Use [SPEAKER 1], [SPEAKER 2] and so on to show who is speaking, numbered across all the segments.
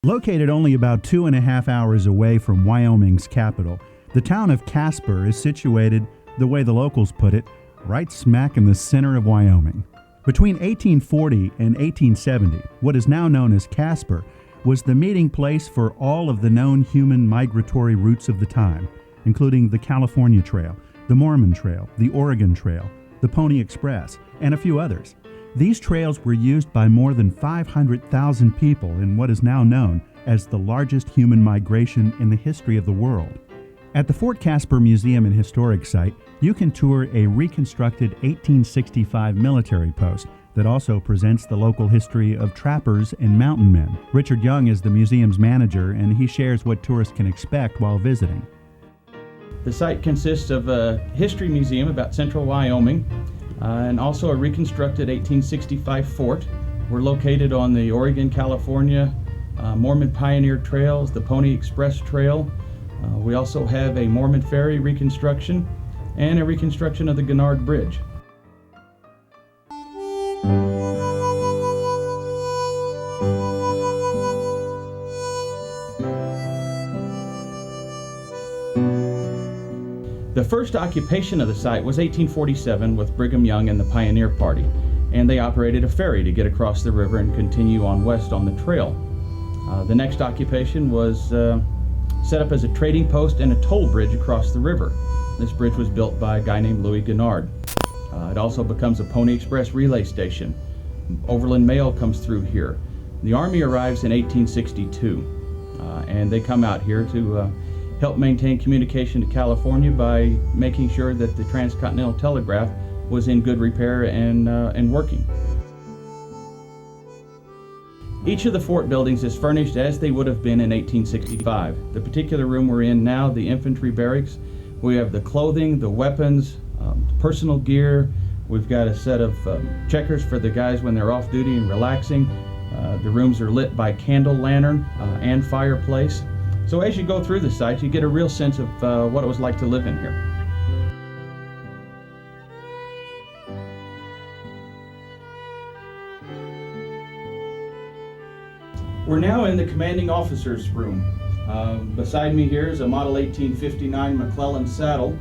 [SPEAKER 1] Located only about 2.5 hours away from Wyoming's capital, the town of Casper is situated, the way the locals put it, right smack in the center of Wyoming. Between 1840 and 1870, what is now known as Casper was the meeting place for all of the known human migratory routes of the time, including the California Trail, the Mormon Trail, the Oregon Trail, the Pony Express, and a few others. These trails were used by more than 500,000 people in what is now known as the largest human migration in the history of the world. At the Fort Casper Museum and Historic Site, you can tour a reconstructed 1865 military post that also presents the local history of trappers and mountain men. Richard Young is the museum's manager, and he shares what tourists can expect while visiting.
[SPEAKER 2] The site consists of a history museum about central Wyoming, and also a reconstructed 1865 fort. We're located on the Oregon-California Mormon Pioneer Trails, the Pony Express Trail. We also have a Mormon Ferry reconstruction and a reconstruction of the Gennard Bridge. The first occupation of the site was 1847 with Brigham Young and the Pioneer Party, and they operated a ferry to get across the river and continue on west on the trail. The next occupation was set up as a trading post and a toll bridge across the river. This bridge was built by a guy named Louis Gennard. It also becomes a Pony Express relay station. Overland Mail comes through here. The Army arrives in 1862, and they come out here to help maintain communication to California by making sure that the transcontinental telegraph was in good repair and working. Each of the fort buildings is furnished as they would have been in 1865. The particular room we're in now, the infantry barracks, we have the clothing, the weapons, personal gear. We've got a set of checkers for the guys when they're off duty and relaxing. The rooms are lit by candle lantern and fireplace. So as you go through the site, you get a real sense of what it was like to live in here. We're now in the commanding officer's room. Beside me here is a model 1859 McClellan saddle.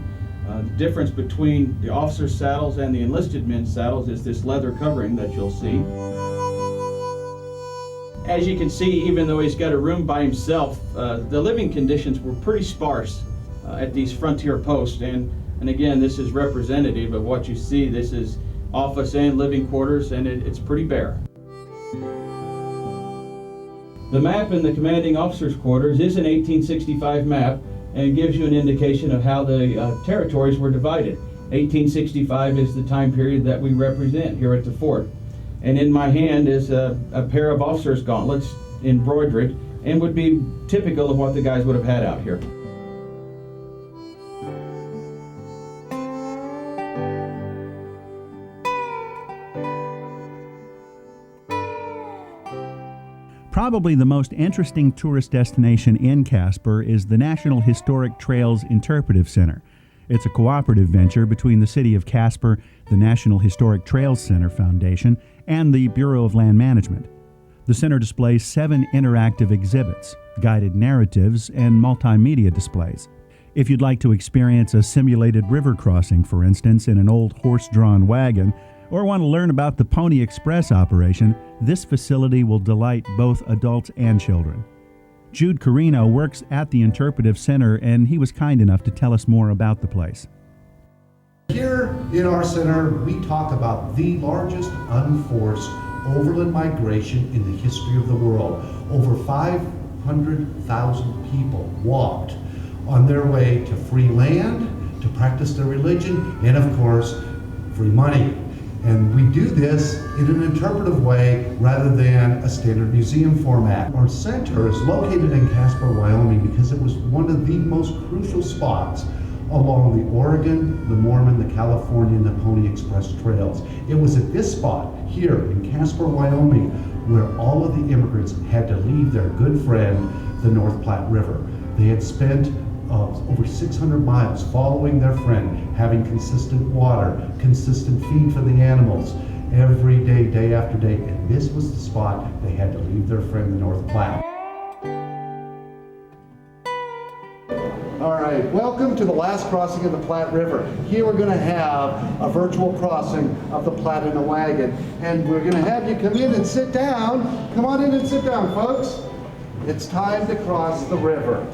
[SPEAKER 2] The difference between the officer's saddles and the enlisted men's saddles is this leather covering that you'll see. As you can see, even though he's got a room by himself, the living conditions were pretty sparse at these frontier posts. And again, this is representative of what you see. This is office and living quarters, and it's pretty bare. The map in the commanding officer's quarters is an 1865 map, and it gives you an indication of how the territories were divided. 1865 is the time period that we represent here at the fort. And in my hand is a pair of officer's gauntlets embroidered, and would be typical of what the guys would have had out here.
[SPEAKER 1] Probably the most interesting tourist destination in Casper is the National Historic Trails Interpretive Center. It's a cooperative venture between the City of Casper, the National Historic Trails Center Foundation, and the Bureau of Land Management. The center displays 7 interactive exhibits, guided narratives, and multimedia displays. If you'd like to experience a simulated river crossing, for instance, in an old horse-drawn wagon, or want to learn about the Pony Express operation, this facility will delight both adults and children. Jude Carino works at the Interpretive Center, and he was kind enough to tell us more about the place.
[SPEAKER 3] Here in our center, we talk about the largest unforced overland migration in the history of the world. Over 500,000 people walked on their way to free land, to practice their religion, and of course, free money. And we do this in an interpretive way rather than a standard museum format. Our center is located in Casper, Wyoming, because it was one of the most crucial spots along the Oregon, the Mormon, the California, and the Pony Express trails. It was at this spot here in Casper, Wyoming, where all of the immigrants had to leave their good friend, the North Platte River. They had spent over 600 miles following their friend, having consistent water, consistent feed for the animals every day, day after day, and this was the spot they had to leave their friend, the North Platte. right, welcome to the last crossing of the Platte River. Here we're going to have a virtual crossing of the Platte in a wagon. And we're going to have you come in and sit down. Come on in and sit down, folks. It's time to cross the river.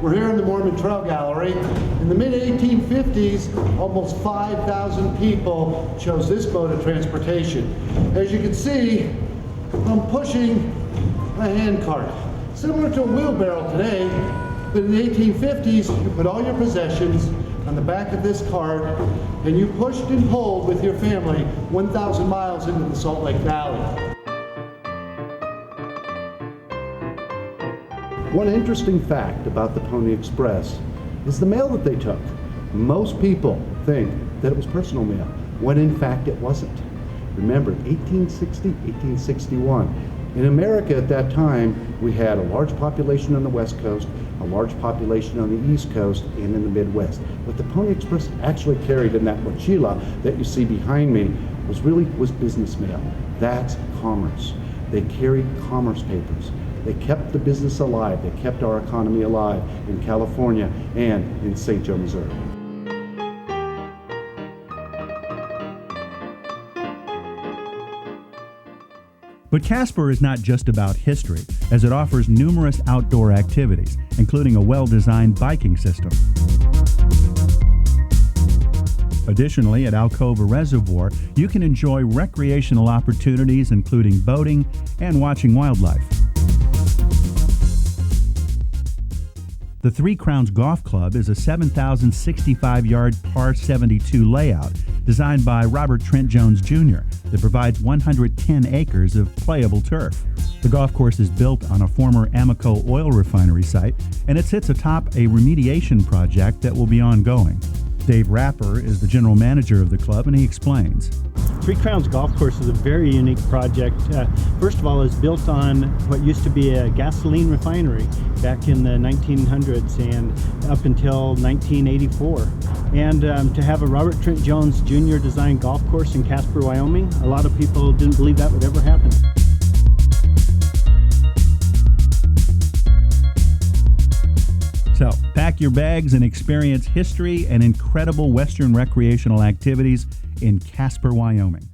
[SPEAKER 3] We're here in the Mormon Trail Gallery. In the mid-1850s, almost 5,000 people chose this mode of transportation. As you can see, I'm pushing a hand cart, similar to a wheelbarrow today, but in the 1850s, you put all your possessions on the back of this cart, and you pushed and pulled with your family 1,000 miles into the Salt Lake Valley. One interesting fact about the Pony Express is the mail that they took. Most people think that it was personal mail, when in fact it wasn't. Remember, 1860, 1861. In America at that time, we had a large population on the West Coast, a large population on the East Coast, and in the Midwest. What the Pony Express actually carried in that mochila that you see behind me was business mail. That's commerce. They carried commerce papers. They kept the business alive. They kept our economy alive in California and in St. Joe, Missouri.
[SPEAKER 1] But Casper is not just about history, as it offers numerous outdoor activities, including a well-designed biking system. Additionally, at Alcova Reservoir, you can enjoy recreational opportunities including boating and watching wildlife. The Three Crowns Golf Club is a 7,065-yard par 72 layout designed by Robert Trent Jones Jr. that provides 110 acres of playable turf. The golf course is built on a former Amoco oil refinery site, and it sits atop a remediation project that will be ongoing. Dave Rapper is the general manager of the club, and he explains.
[SPEAKER 4] Three Crowns Golf Course is a very unique project. First of all, it's built on what used to be a gasoline refinery back in the 1900s and up until 1984. And to have a Robert Trent Jones Jr. designed golf course in Casper, Wyoming, a lot of people didn't believe that would ever happen.
[SPEAKER 1] So, pack your bags and experience history and incredible Western recreational activities in Casper, Wyoming.